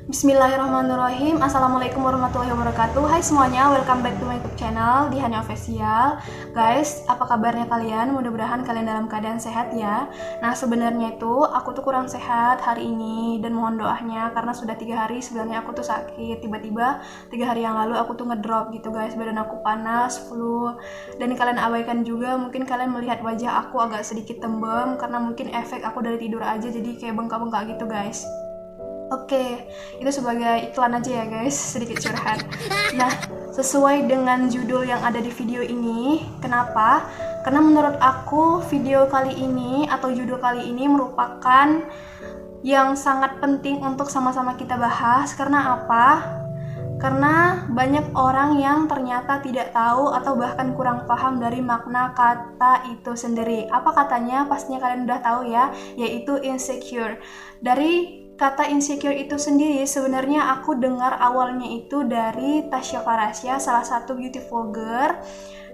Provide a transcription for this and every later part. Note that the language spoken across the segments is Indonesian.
Bismillahirrahmanirrahim. Assalamualaikum warahmatullahi wabarakatuh. Hai semuanya, welcome back to my YouTube channel di Hanya Official. Guys, apa kabarnya kalian? Mudah-mudahan kalian dalam keadaan sehat ya. Nah, sebenarnya itu aku tuh kurang sehat hari ini dan mohon doanya karena sudah 3 hari sebenarnya aku tuh sakit. Tiba-tiba 3 hari yang lalu aku tuh ngedrop gitu guys. Badan aku panas, flu. Dan kalian abaikan juga, mungkin kalian melihat wajah aku agak sedikit tembem karena mungkin efek aku dari tidur aja jadi kayak bengkak-bengkak gitu guys. Oke, itu sebagai iklan aja ya guys, sedikit curhat. Nah, sesuai dengan judul yang ada di video ini, kenapa? Karena menurut aku video kali ini atau judul kali ini merupakan yang sangat penting untuk sama-sama kita bahas. Karena apa? Karena banyak orang yang ternyata tidak tahu atau bahkan kurang paham dari makna kata itu sendiri. Apa katanya? Pastinya kalian udah tahu ya, yaitu insecure. Dari kata insecure itu sendiri sebenarnya aku dengar awalnya itu dari Tasya Farasya, salah satu beauty vlogger.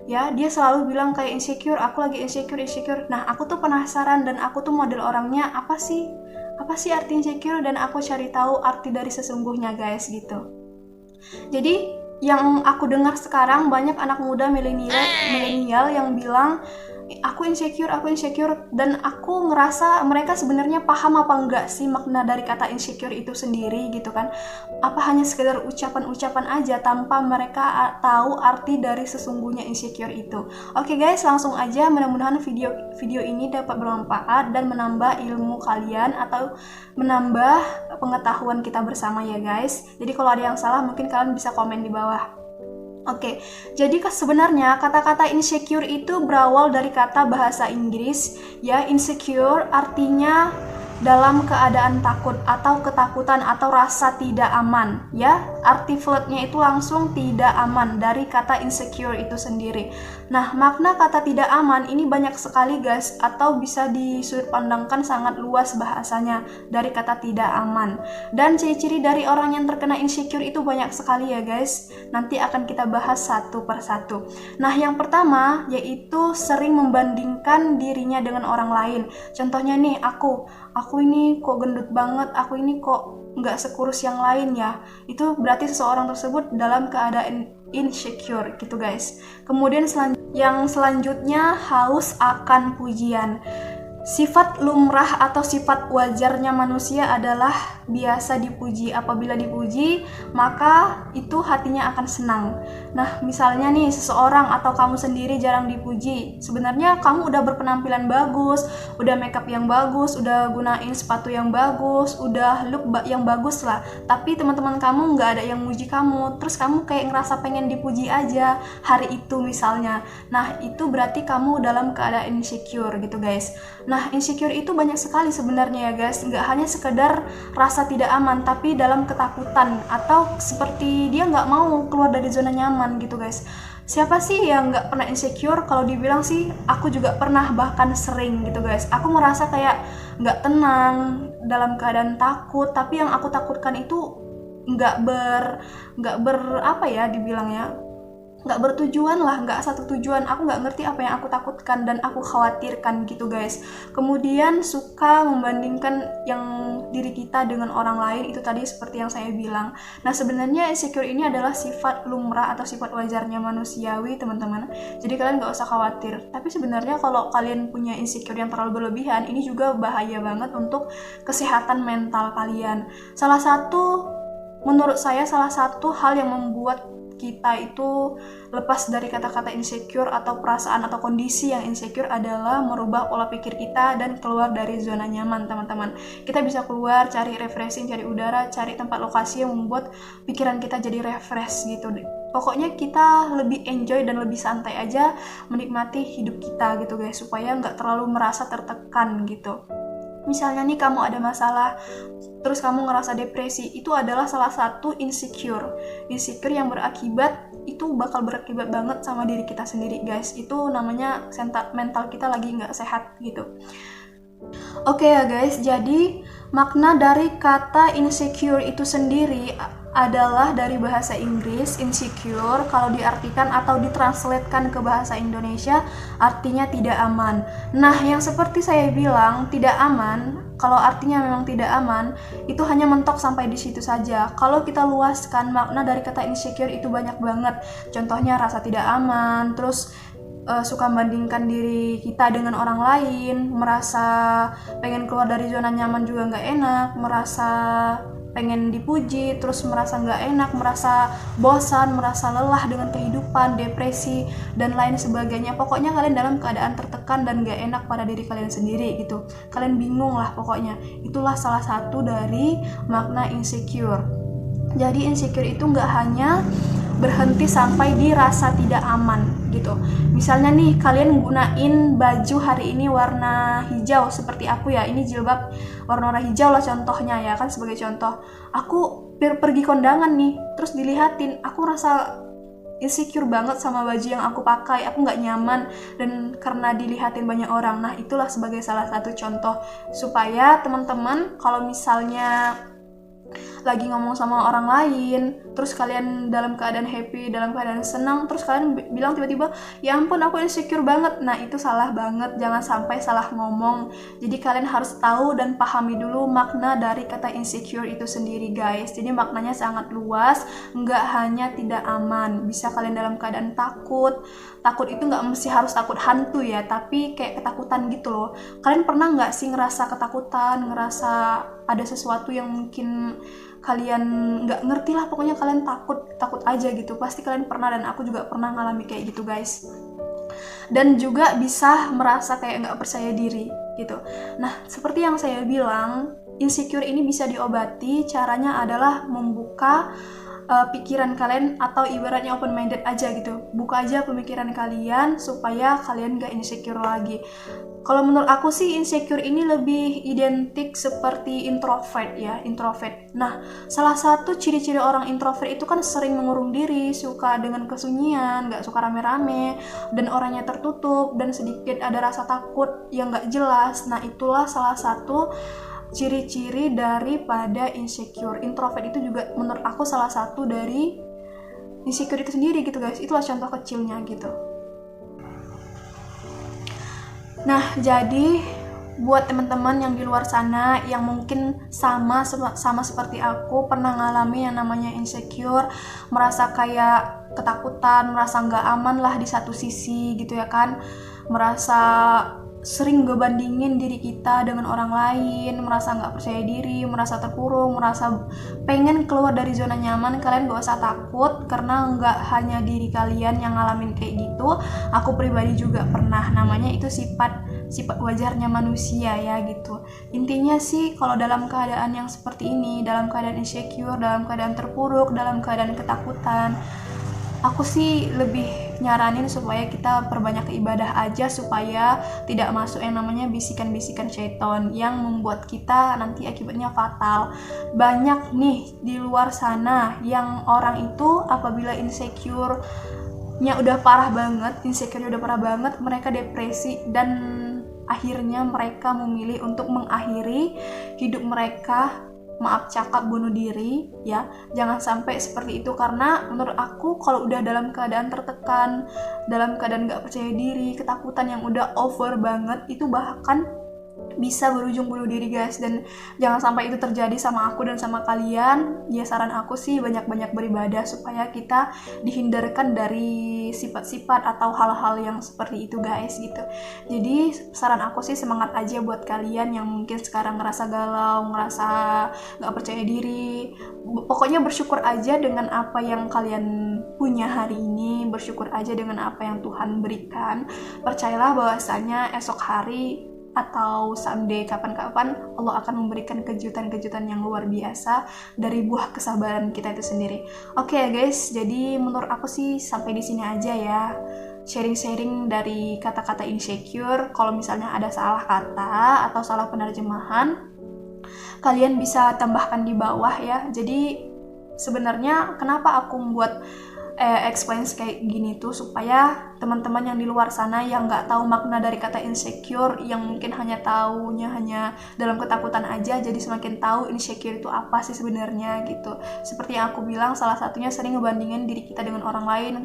Ya, dia selalu bilang kayak insecure, aku lagi insecure. Nah, aku tuh penasaran dan aku tuh model orangnya apa sih arti insecure, dan aku cari tahu arti dari sesungguhnya guys gitu. Jadi yang aku dengar sekarang banyak anak muda milenial yang bilang aku insecure, dan aku ngerasa mereka sebenarnya paham apa enggak sih makna dari kata insecure itu sendiri gitu kan. Apa hanya sekedar ucapan-ucapan aja tanpa mereka tahu arti dari sesungguhnya insecure itu. Oke guys, langsung aja, mudah-mudahan video ini dapat bermanfaat dan menambah ilmu kalian atau menambah pengetahuan kita bersama ya guys. Jadi kalau ada yang salah mungkin kalian bisa komen di bawah. Oke, jadi sebenarnya kata-kata insecure itu berawal dari kata bahasa Inggris ya. Insecure artinya dalam keadaan takut atau ketakutan atau rasa tidak aman ya. Arti flatnya itu langsung tidak aman dari kata insecure itu sendiri. Nah, makna kata tidak aman ini banyak sekali guys, atau bisa disudut pandangkan sangat luas bahasanya dari kata tidak aman. Dan ciri-ciri dari orang yang terkena insecure itu banyak sekali ya guys. Nanti akan kita bahas satu persatu. Nah, yang pertama yaitu sering membandingkan dirinya dengan orang lain. Contohnya nih, aku ini kok gendut banget, aku ini kok nggak sekurus yang lain ya. Itu berarti seseorang tersebut dalam keadaan insecure gitu guys. Kemudian yang selanjutnya haus akan pujian. Sifat lumrah atau sifat wajarnya manusia adalah biasa dipuji. Apabila dipuji, maka itu hatinya akan senang. Nah, misalnya nih seseorang atau kamu sendiri jarang dipuji. Sebenarnya kamu udah berpenampilan bagus, udah makeup yang bagus, udah gunain sepatu yang bagus, udah look yang bagus lah. Tapi teman-teman kamu nggak ada yang muji kamu. Terus kamu kayak ngerasa pengen dipuji aja hari itu misalnya. Nah, itu berarti kamu dalam keadaan insecure gitu guys. Nah, insecure itu banyak sekali sebenarnya ya guys. Nggak hanya sekedar rasa tidak aman, tapi dalam ketakutan atau seperti dia nggak mau keluar dari zona nyaman gitu guys. Siapa sih yang nggak pernah insecure? Kalau dibilang sih, aku juga pernah, bahkan sering gitu guys. Aku merasa kayak nggak tenang, dalam keadaan takut. Tapi yang aku takutkan itu nggak ber apa ya dibilangnya, nggak bertujuan lah, nggak satu tujuan. Aku nggak ngerti apa yang aku takutkan dan aku khawatirkan gitu guys. Kemudian suka membandingkan yang diri kita dengan orang lain, itu tadi seperti yang saya bilang. Nah, sebenarnya insecure ini adalah sifat lumrah atau sifat wajarnya manusiawi teman-teman. Jadi kalian nggak usah khawatir. Tapi sebenarnya kalau kalian punya insecure yang terlalu berlebihan, ini juga bahaya banget untuk kesehatan mental kalian. Menurut saya salah satu hal yang membuat kita itu lepas dari kata-kata insecure atau perasaan atau kondisi yang insecure adalah merubah pola pikir kita dan keluar dari zona nyaman teman-teman. Kita bisa keluar, cari refreshing, cari udara, cari tempat lokasi yang membuat pikiran kita jadi refresh gitu. Pokoknya kita lebih enjoy dan lebih santai aja menikmati hidup kita gitu guys, supaya nggak terlalu merasa tertekan gitu. Misalnya nih kamu ada masalah, terus kamu ngerasa depresi, itu adalah salah satu insecure yang bakal berakibat banget sama diri kita sendiri guys. Itu namanya mental kita lagi nggak sehat gitu. Oke ya guys, jadi makna dari kata insecure itu sendiri adalah dari bahasa Inggris. Insecure kalau diartikan atau ditranslatekan ke bahasa Indonesia artinya tidak aman. Nah, yang seperti saya bilang tidak aman, Kalau artinya memang tidak aman, itu hanya mentok sampai di situ saja. Kalau kita luaskan, makna dari kata insecure itu banyak banget. Contohnya rasa tidak aman, terus suka membandingkan diri kita dengan orang lain, merasa pengen keluar dari zona nyaman juga nggak enak, merasa pengen dipuji, terus merasa nggak enak, merasa bosan, merasa lelah dengan kehidupan, depresi, dan lain sebagainya. Pokoknya kalian dalam keadaan tertekan dan nggak enak pada diri kalian sendiri gitu. Kalian bingung lah pokoknya. Itulah salah satu dari makna insecure. Jadi insecure itu nggak hanya berhenti sampai di rasa tidak aman gitu. Misalnya nih kalian gunain baju hari ini warna hijau seperti aku ya, ini jilbab warna hijau lah contohnya ya kan, sebagai contoh. Aku pergi kondangan nih, terus dilihatin, aku rasa insecure banget sama baju yang aku pakai, aku nggak nyaman dan karena dilihatin banyak orang. Nah itulah sebagai salah satu contoh supaya teman-teman kalau misalnya lagi ngomong sama orang lain, terus kalian dalam keadaan happy, dalam keadaan senang, terus kalian bilang tiba-tiba, ya ampun aku insecure banget. Nah itu salah banget, jangan sampai salah ngomong. Jadi kalian harus tahu dan pahami dulu makna dari kata insecure itu sendiri guys. Jadi maknanya sangat luas, nggak hanya tidak aman, bisa kalian dalam keadaan takut. Takut itu nggak mesti harus takut hantu ya, tapi kayak ketakutan gitu loh. Kalian pernah nggak sih ngerasa ketakutan, ngerasa ada sesuatu yang mungkin kalian nggak ngerti lah, pokoknya kalian takut aja gitu. Pasti kalian pernah, dan aku juga pernah ngalami kayak gitu guys. Dan juga bisa merasa kayak nggak percaya diri gitu. Nah seperti yang saya bilang, insecure ini bisa diobati. Caranya adalah membuka pikiran kalian, atau ibaratnya open minded aja gitu. Buka aja pemikiran kalian supaya kalian gak insecure lagi. Kalau menurut aku sih insecure ini lebih identik seperti introvert ya, introvert. Nah, salah satu ciri-ciri orang introvert itu kan sering mengurung diri, suka dengan kesunyian, gak suka rame-rame, dan orangnya tertutup, dan sedikit ada rasa takut yang gak jelas. Nah, itulah salah satu ciri-ciri daripada insecure. Introvert itu juga menurut aku salah satu dari insecure itu sendiri gitu guys. Itulah contoh kecilnya gitu. Nah jadi buat teman-teman yang di luar sana yang mungkin sama seperti aku, pernah ngalami yang namanya insecure, merasa kayak ketakutan, merasa nggak aman lah di satu sisi gitu ya kan, merasa sering ngebandingin diri kita dengan orang lain, merasa nggak percaya diri, merasa terkurung, merasa pengen keluar dari zona nyaman. Kalian gak usah takut, karena nggak hanya diri kalian yang ngalamin kayak gitu. Aku pribadi juga pernah. Namanya itu sifat wajarnya manusia ya gitu. Intinya sih kalau dalam keadaan yang seperti ini, dalam keadaan insecure, dalam keadaan terpuruk, dalam keadaan ketakutan, aku sih lebih nyaranin supaya kita perbanyak ibadah aja, supaya tidak masuk yang namanya bisikan-bisikan syaitan yang membuat kita nanti akibatnya fatal. Banyak nih di luar sana yang orang itu apabila insecure-nya udah parah banget, mereka depresi dan akhirnya mereka memilih untuk mengakhiri hidup mereka, maaf cakap, bunuh diri ya. Jangan sampai seperti itu, karena menurut aku kalau udah dalam keadaan tertekan, dalam keadaan gak percaya diri, ketakutan yang udah over banget, itu bahkan bisa berujung bunuh diri guys. Dan jangan sampai itu terjadi sama aku dan sama kalian. Ya saran aku sih banyak-banyak beribadah supaya kita dihindarkan dari sifat-sifat atau hal-hal yang seperti itu guys gitu. Jadi saran aku sih semangat aja buat kalian yang mungkin sekarang ngerasa galau, ngerasa gak percaya diri. Pokoknya bersyukur aja dengan apa yang kalian punya hari ini, bersyukur aja dengan apa yang Tuhan berikan. Percayalah bahwasanya esok hari atau someday, kapan-kapan Allah akan memberikan kejutan-kejutan yang luar biasa dari buah kesabaran kita itu sendiri. Oke guys, jadi menurut aku sih sampai di sini aja ya sharing-sharing dari kata-kata insecure. Kalau misalnya ada salah kata atau salah penerjemahan, kalian bisa tambahkan di bawah ya. Jadi sebenarnya kenapa aku membuat explain kayak gini tuh, supaya teman-teman yang di luar sana yang nggak tahu makna dari kata insecure, yang mungkin hanya taunya hanya dalam ketakutan aja, jadi semakin tahu insecure itu apa sih sebenarnya gitu. Seperti yang aku bilang, salah satunya sering ngebandingin diri kita dengan orang lain,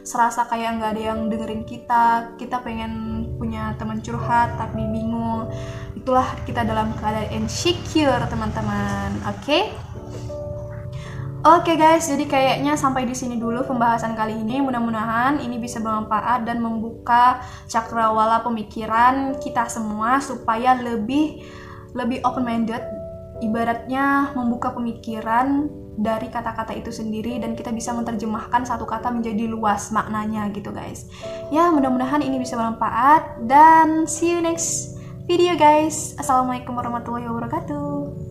serasa kayak nggak ada yang dengerin kita pengen punya teman curhat tapi bingung. itulah kita dalam keadaan insecure teman-teman. Oke guys, jadi kayaknya sampai di sini dulu pembahasan kali ini. Mudah-mudahan ini bisa bermanfaat dan membuka cakrawala pemikiran kita semua supaya lebih open minded, ibaratnya membuka pemikiran dari kata-kata itu sendiri dan kita bisa menerjemahkan satu kata menjadi luas maknanya gitu guys. Ya, mudah-mudahan ini bisa bermanfaat dan see you next video guys. Assalamualaikum warahmatullahi wabarakatuh.